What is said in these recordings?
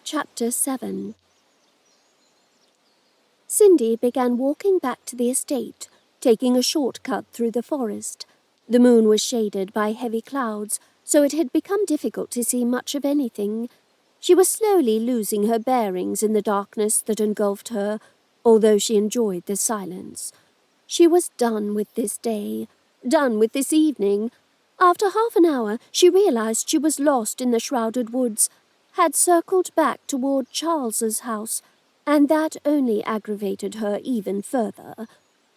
Chapter 7. Cindy began walking back to the estate, taking a shortcut through the forest. The moon was shaded by heavy clouds, so it had become difficult to see much of anything. She was slowly losing her bearings in the darkness that engulfed her, although she enjoyed the silence. She was done with this day, done with this evening. After half an hour, she realized she was lost in the shrouded woods, had circled back toward Charles's house, and that only aggravated her even further.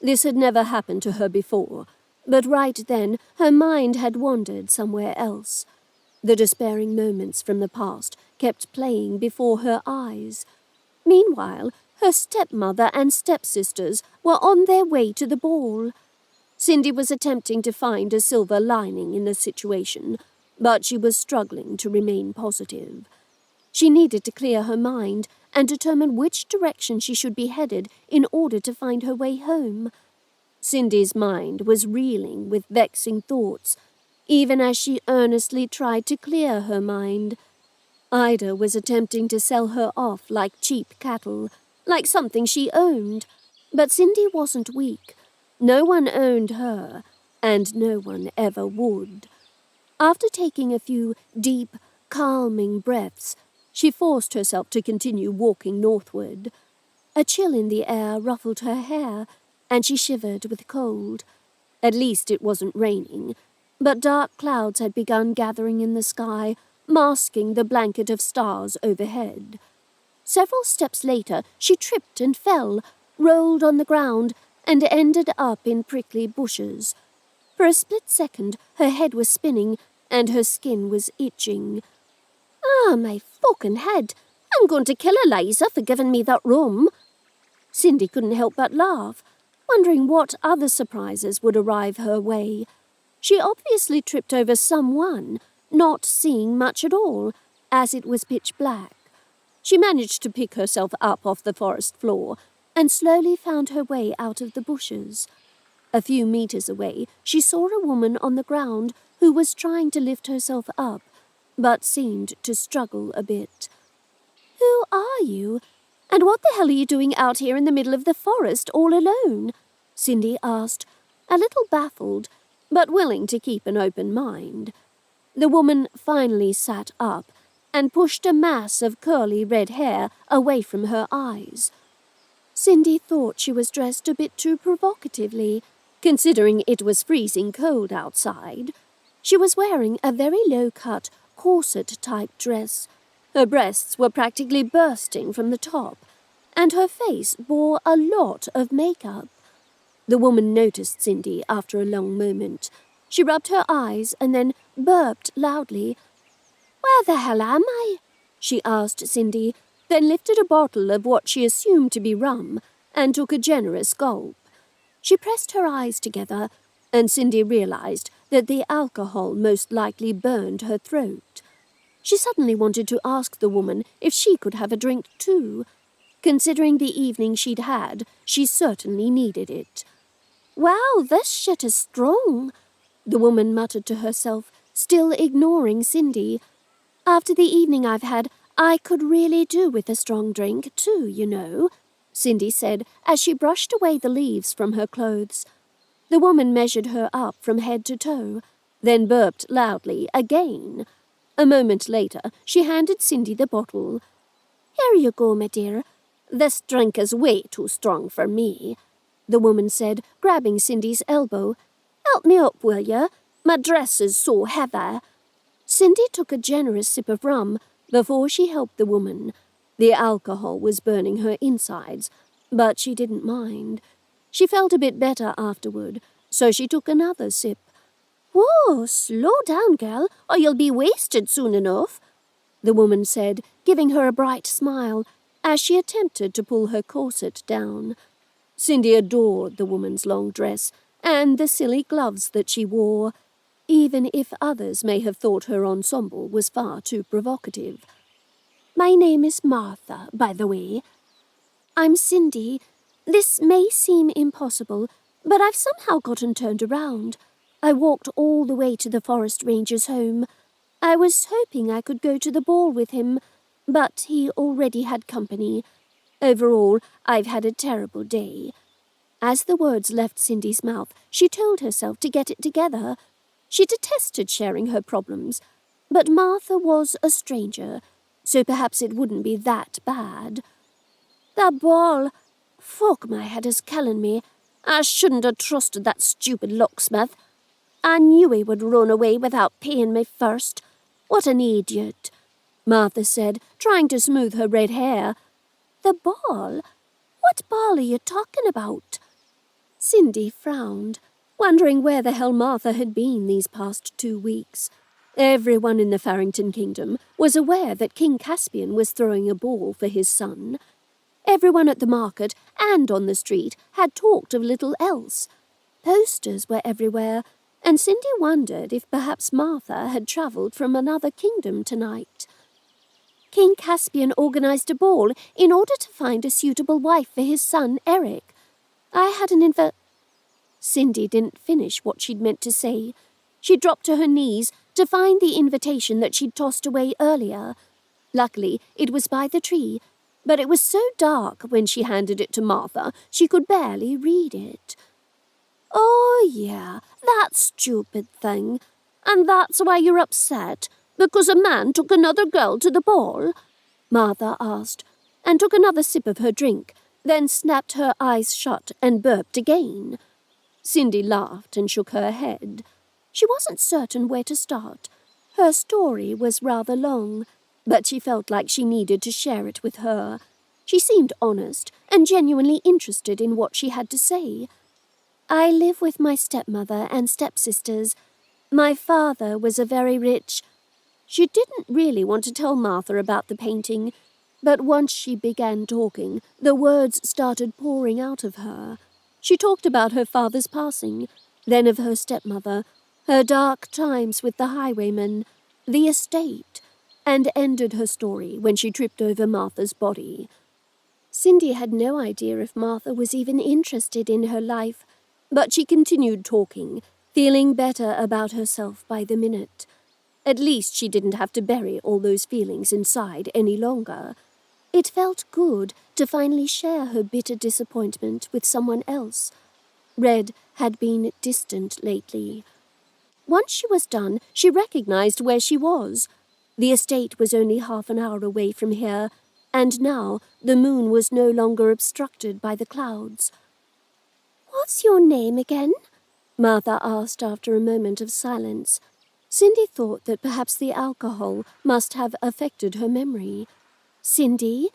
This had never happened to her before, but right then her mind had wandered somewhere else. The despairing moments from the past kept playing before her eyes. Meanwhile, her stepmother and stepsisters were on their way to the ball. Cindy was attempting to find a silver lining in the situation, but she was struggling to remain positive. She needed to clear her mind and determine which direction she should be headed in order to find her way home. Cindy's mind was reeling with vexing thoughts, even as she earnestly tried to clear her mind. Ida was attempting to sell her off like cheap cattle, like something she owned. But Cindy wasn't weak. No one owned her, and no one ever would. After taking a few deep, calming breaths, she forced herself to continue walking northward. A chill in the air ruffled her hair, and she shivered with cold. At least it wasn't raining, but dark clouds had begun gathering in the sky, masking the blanket of stars overhead. Several steps later, she tripped and fell, rolled on the ground, and ended up in prickly bushes. For a split second, her head was spinning, and her skin was itching. "Ah, my fucking head! I'm going to kill Eliza for giving me that rum." Cindy couldn't help but laugh, wondering what other surprises would arrive her way. She obviously tripped over someone, not seeing much at all, as it was pitch black. She managed to pick herself up off the forest floor and slowly found her way out of the bushes. A few meters away, she saw a woman on the ground who was trying to lift herself up, but seemed to struggle a bit. "Who are you? And what the hell are you doing out here in the middle of the forest all alone?" Cindy asked, a little baffled, but willing to keep an open mind. The woman finally sat up and pushed a mass of curly red hair away from her eyes. Cindy thought she was dressed a bit too provocatively, considering it was freezing cold outside. She was wearing a very low-cut, corset-type dress. Her breasts were practically bursting from the top, and her face bore a lot of makeup. The woman noticed Cindy after a long moment. She rubbed her eyes and then burped loudly. "Where the hell am I?" she asked Cindy, then lifted a bottle of what she assumed to be rum and took a generous gulp. She pressed her eyes together, and Cindy realized that the alcohol most likely burned her throat. She suddenly wanted to ask the woman if she could have a drink too. Considering the evening she'd had, she certainly needed it. "Wow, this shit is strong," the woman muttered to herself, still ignoring Cindy. "After the evening I've had, I could really do with a strong drink too, you know," Cindy said as she brushed away the leaves from her clothes. The woman measured her up from head to toe, then burped loudly again. A moment later, she handed Cindy the bottle. "Here you go, my dear. This drink is way too strong for me," the woman said, grabbing Cindy's elbow. "Help me up, will you? My dress is so heavy." Cindy took a generous sip of rum before she helped the woman. The alcohol was burning her insides, but she didn't mind. She felt a bit better afterward, so she took another sip. "Whoa, slow down, girl, or you'll be wasted soon enough," the woman said, giving her a bright smile as she attempted to pull her corset down. Cindy adored the woman's long dress and the silly gloves that she wore, even if others may have thought her ensemble was far too provocative. "My name is Martha, by the way." "I'm Cindy. This may seem impossible, but I've somehow gotten turned around. I walked all the way to the forest ranger's home. I was hoping I could go to the ball with him, but he already had company. Overall, I've had a terrible day. As the words left Cindy's mouth, she told herself to get it together. She detested sharing her problems, but Martha was a stranger, so perhaps it wouldn't be that bad. The ball. Fuck, my head is killing me. I shouldn't have trusted that stupid locksmith. I knew he would run away without paying me first. What an idiot, Martha said, trying to smooth her red hair. The ball? What ball are you talking about? Cindy frowned, wondering where the hell Martha had been these past 2 weeks. Everyone in the Farrington Kingdom was aware that King Caspian was throwing a ball for his son. Everyone at the market and on the street had talked of little else. Posters were everywhere, and Cindy wondered if perhaps Martha had travelled from another kingdom tonight. King Caspian organised a ball in order to find a suitable wife for his son, Eric. I had an Cindy didn't finish what she'd meant to say. She dropped to her knees to find the invitation that she'd tossed away earlier. Luckily, it was by the tree, but it was so dark when she handed it to Martha she could barely read it. Oh, yeah, that stupid thing. And that's why you're upset, because a man took another girl to the ball? Martha asked, and took another sip of her drink, then snapped her eyes shut and burped again. Cindy laughed and shook her head. She wasn't certain where to start. Her story was rather long, but she felt like she needed to share it with her. She seemed honest and genuinely interested in what she had to say. I live with my stepmother and stepsisters. My father was a very rich... She didn't really want to tell Martha about the painting, but once she began talking, the words started pouring out of her. She talked about her father's passing, then of her stepmother, her dark times with the highwayman, the estate, and ended her story when she tripped over Martha's body. Cindy had no idea if Martha was even interested in her life, but she continued talking, feeling better about herself by the minute. At least she didn't have to bury all those feelings inside any longer. It felt good to finally share her bitter disappointment with someone else. Red had been distant lately. Once she was done, she recognized where she was. The estate was only half an hour away from here, and now the moon was no longer obstructed by the clouds. "What's your name again?" Martha asked after a moment of silence. Cindy thought that perhaps the alcohol must have affected her memory. "Cindy?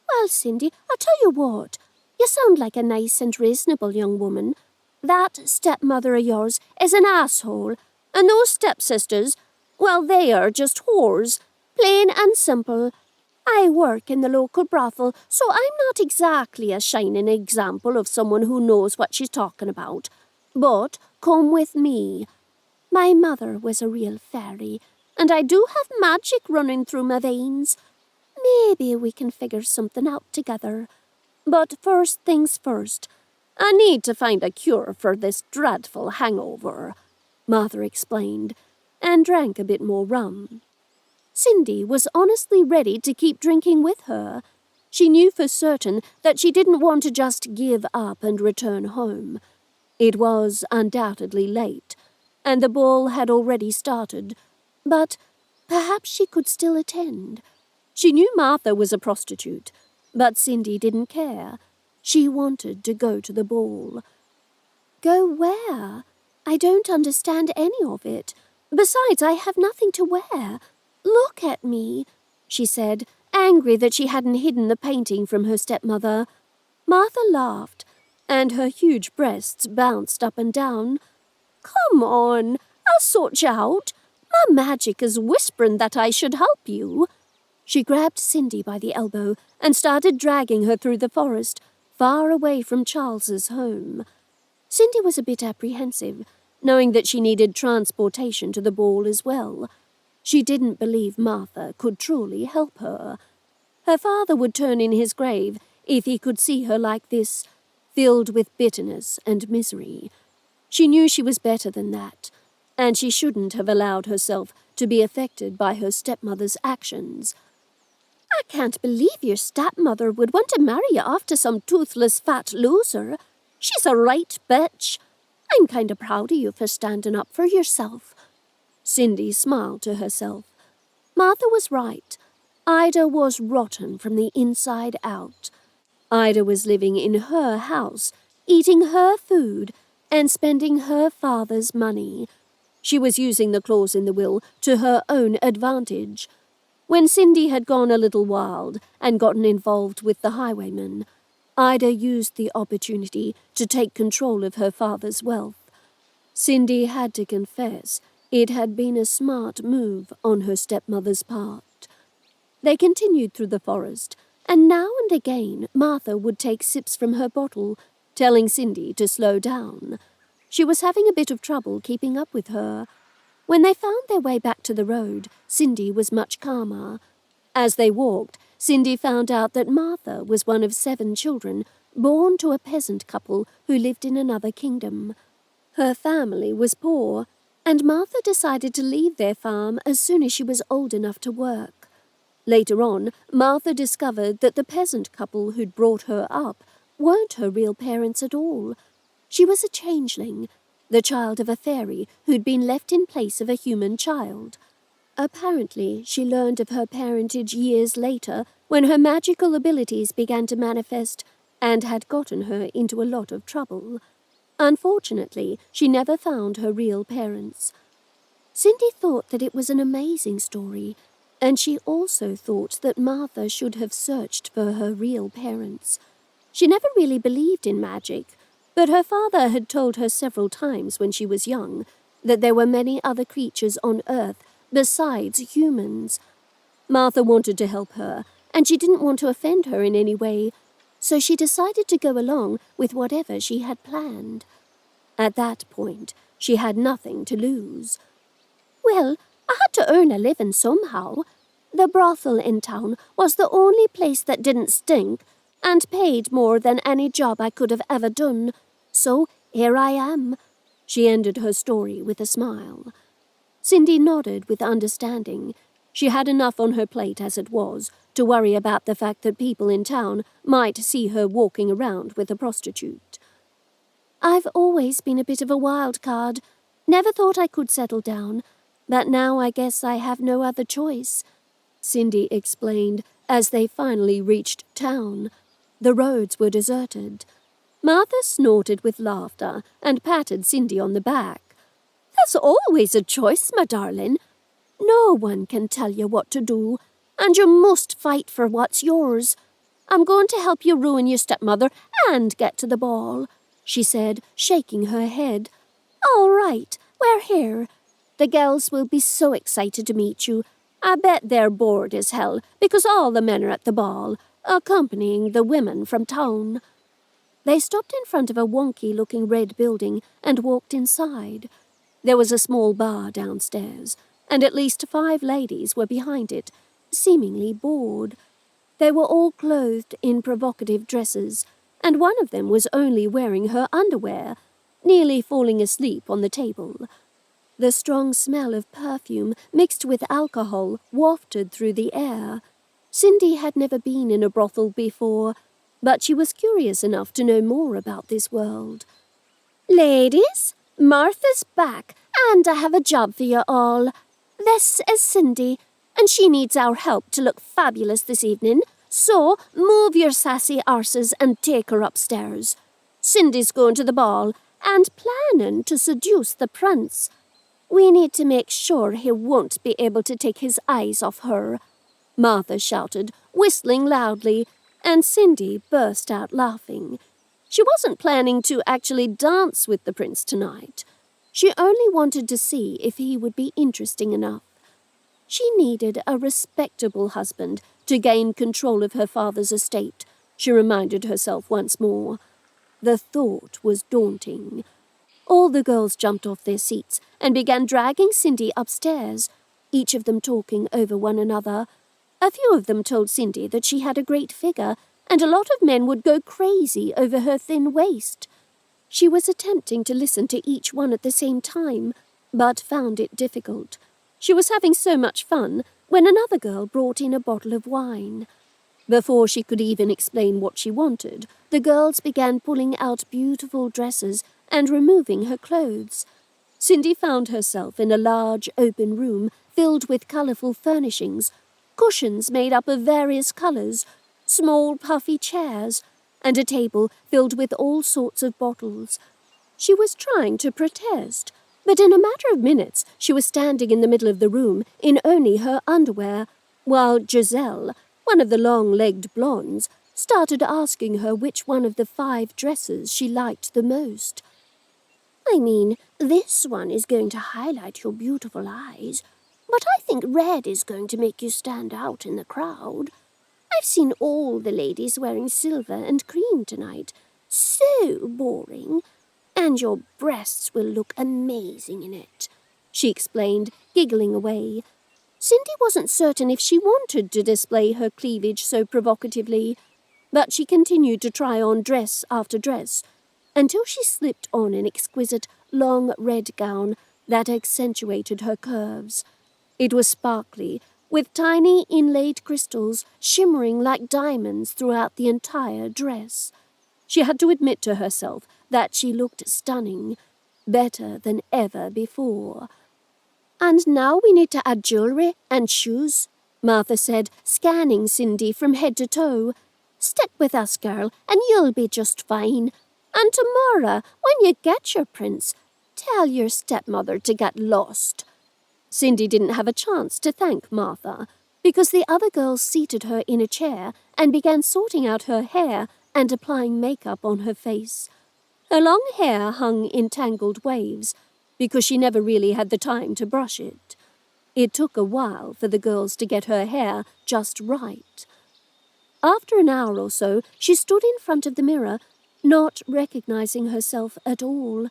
Well, Cindy, I'll tell you what. You sound like a nice and reasonable young woman. That stepmother of yours is an asshole, and those stepsisters, well, they are just whores. Plain and simple. I work in the local brothel, so I'm not exactly a shining example of someone who knows what she's talking about. But come with me. My mother was a real fairy, and I do have magic running through my veins. Maybe we can figure something out together. But first things first, I need to find a cure for this dreadful hangover," Martha explained, and drank a bit more rum. Cindy was honestly ready to keep drinking with her. She knew for certain that she didn't want to just give up and return home. It was undoubtedly late, and the ball had already started, but perhaps she could still attend. She knew Martha was a prostitute, but Cindy didn't care. She wanted to go to the ball. Go where? I don't understand any of it. Besides, I have nothing to wear. Look at me, she said, angry that she hadn't hidden the painting from her stepmother. Martha laughed, and her huge breasts bounced up and down. "Come on, I'll sort you out. My magic is whispering that I should help you." She grabbed Cindy by the elbow and started dragging her through the forest, far away from Charles's home. Cindy was a bit apprehensive, knowing that she needed transportation to the ball as well. She didn't believe Martha could truly help her. Her father would turn in his grave if he could see her like this, filled with bitterness and misery. She knew she was better than that, and she shouldn't have allowed herself to be affected by her stepmother's actions. I can't believe your stepmother would want to marry you off to some toothless fat loser. She's a right bitch. I'm kind of proud of you for standing up for yourself." Cindy smiled to herself. Martha was right. Ida was rotten from the inside out. Ida was living in her house, eating her food, and spending her father's money. She was using the clause in the will to her own advantage. When Cindy had gone a little wild and gotten involved with the highwayman, Ida used the opportunity to take control of her father's wealth. Cindy had to confess it had been a smart move on her stepmother's part. They continued through the forest, and now and again Martha would take sips from her bottle, telling Cindy to slow down. She was having a bit of trouble keeping up with her. When they found their way back to the road, Cindy was much calmer. As they walked, Cindy found out that Martha was one of 7 children born to a peasant couple who lived in another kingdom. Her family was poor, and Martha decided to leave their farm as soon as she was old enough to work. Later on, Martha discovered that the peasant couple who'd brought her up weren't her real parents at all. She was a changeling, the child of a fairy who'd been left in place of a human child. Apparently, she learned of her parentage years later when her magical abilities began to manifest and had gotten her into a lot of trouble. Unfortunately, she never found her real parents. Cindy thought that it was an amazing story, and she also thought that Martha should have searched for her real parents. She never really believed in magic, but her father had told her several times when she was young that there were many other creatures on Earth besides humans. Martha wanted to help her, and she didn't want to offend her in any way, so she decided to go along with whatever she had planned. At that point, she had nothing to lose. Well, I had to earn a living somehow. The brothel in town was the only place that didn't stink and paid more than any job I could have ever done. So here I am. She ended her story with a smile. Cindy nodded with understanding. She had enough on her plate as it was to worry about the fact that people in town might see her walking around with a prostitute. I've always been a bit of a wild card. Never thought I could settle down, but now I guess I have no other choice, Cindy explained as they finally reached town. The roads were deserted. Martha snorted with laughter and patted Cindy on the back. There's always a choice, my darling. No one can tell you what to do, and you must fight for what's yours. I'm going to help you ruin your stepmother and get to the ball, she said, shaking her head. All right, we're here. The girls will be so excited to meet you. I bet they're bored as hell because all the men are at the ball, accompanying the women from town. They stopped in front of a wonky-looking red building and walked inside. There was a small bar downstairs, and at least 5 ladies were behind it, seemingly bored. They were all clothed in provocative dresses, and one of them was only wearing her underwear, nearly falling asleep on the table. The strong smell of perfume mixed with alcohol wafted through the air. Cindy had never been in a brothel before, but she was curious enough to know more about this world. Ladies, Martha's back, and I have a job for you all. This is Cindy, and she needs our help to look fabulous this evening, so move your sassy arses and take her upstairs. Cindy's going to the ball and planning to seduce the prince. We need to make sure he won't be able to take his eyes off her, Martha shouted, whistling loudly, and Cindy burst out laughing. She wasn't planning to actually dance with the prince tonight. She only wanted to see if he would be interesting enough. She needed a respectable husband to gain control of her father's estate, she reminded herself once more. The thought was daunting. All the girls jumped off their seats and began dragging Cindy upstairs, each of them talking over one another. A few of them told Cindy that she had a great figure, and a lot of men would go crazy over her thin waist. She was attempting to listen to each one at the same time, but found it difficult. She was having so much fun when another girl brought in a bottle of wine. Before she could even explain what she wanted, the girls began pulling out beautiful dresses and removing her clothes. Cindy found herself in a large open room filled with colourful furnishings, cushions made up of various colours, small puffy chairs, and a table filled with all sorts of bottles. She was trying to protest, but in a matter of minutes she was standing in the middle of the room in only her underwear, while Giselle, one of the long-legged blondes, started asking her which one of the 5 dresses she liked the most. "I mean, this one is going to highlight your beautiful eyes, but I think red is going to make you stand out in the crowd. I've seen all the ladies wearing silver and cream tonight. So boring. And your breasts will look amazing in it," she explained, giggling away. Cindy wasn't certain if she wanted to display her cleavage so provocatively, but she continued to try on dress after dress, until she slipped on an exquisite long red gown that accentuated her curves. It was sparkly, with tiny inlaid crystals shimmering like diamonds throughout the entire dress. She had to admit to herself that she looked stunning, better than ever before. "And now we need to add jewellery and shoes," Martha said, scanning Cindy from head to toe. "Stick with us, girl, and you'll be just fine. And tomorrow, when you get your prince, tell your stepmother to get lost." Cindy didn't have a chance to thank Martha, because the other girls seated her in a chair and began sorting out her hair and applying makeup on her face. Her long hair hung in tangled waves, because she never really had the time to brush it. It took a while for the girls to get her hair just right. After an hour or so, she stood in front of the mirror, not recognizing herself at all.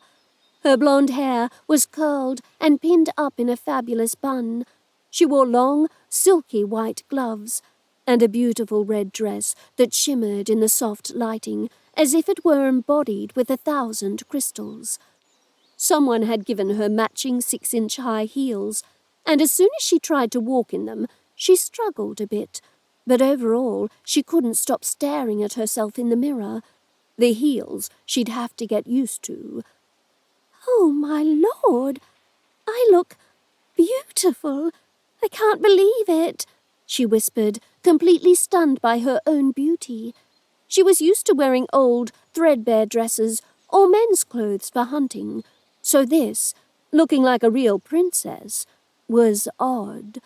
Her blonde hair was curled and pinned up in a fabulous bun. She wore long, silky white gloves, and a beautiful red dress that shimmered in the soft lighting as if it were embodied with 1,000 crystals. Someone had given her matching 6-inch high heels, and as soon as she tried to walk in them, she struggled a bit, but overall she couldn't stop staring at herself in the mirror. The heels she'd have to get used to. "Oh, my Lord, I look beautiful. I can't believe it," she whispered, completely stunned by her own beauty. She was used to wearing old, threadbare dresses or men's clothes for hunting, so this, looking like a real princess, was odd.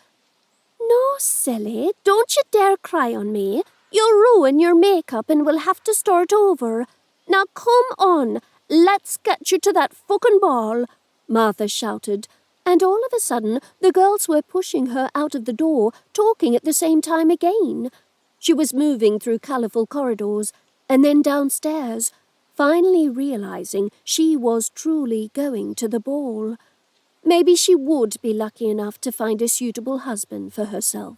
"No, silly, don't you dare cry on me. You'll ruin your makeup and we'll have to start over. Now come on, let's get you to that fucking ball," Martha shouted, and all of a sudden the girls were pushing her out of the door, talking at the same time again. She was moving through colourful corridors and then downstairs, finally realising she was truly going to the ball. Maybe she would be lucky enough to find a suitable husband for herself.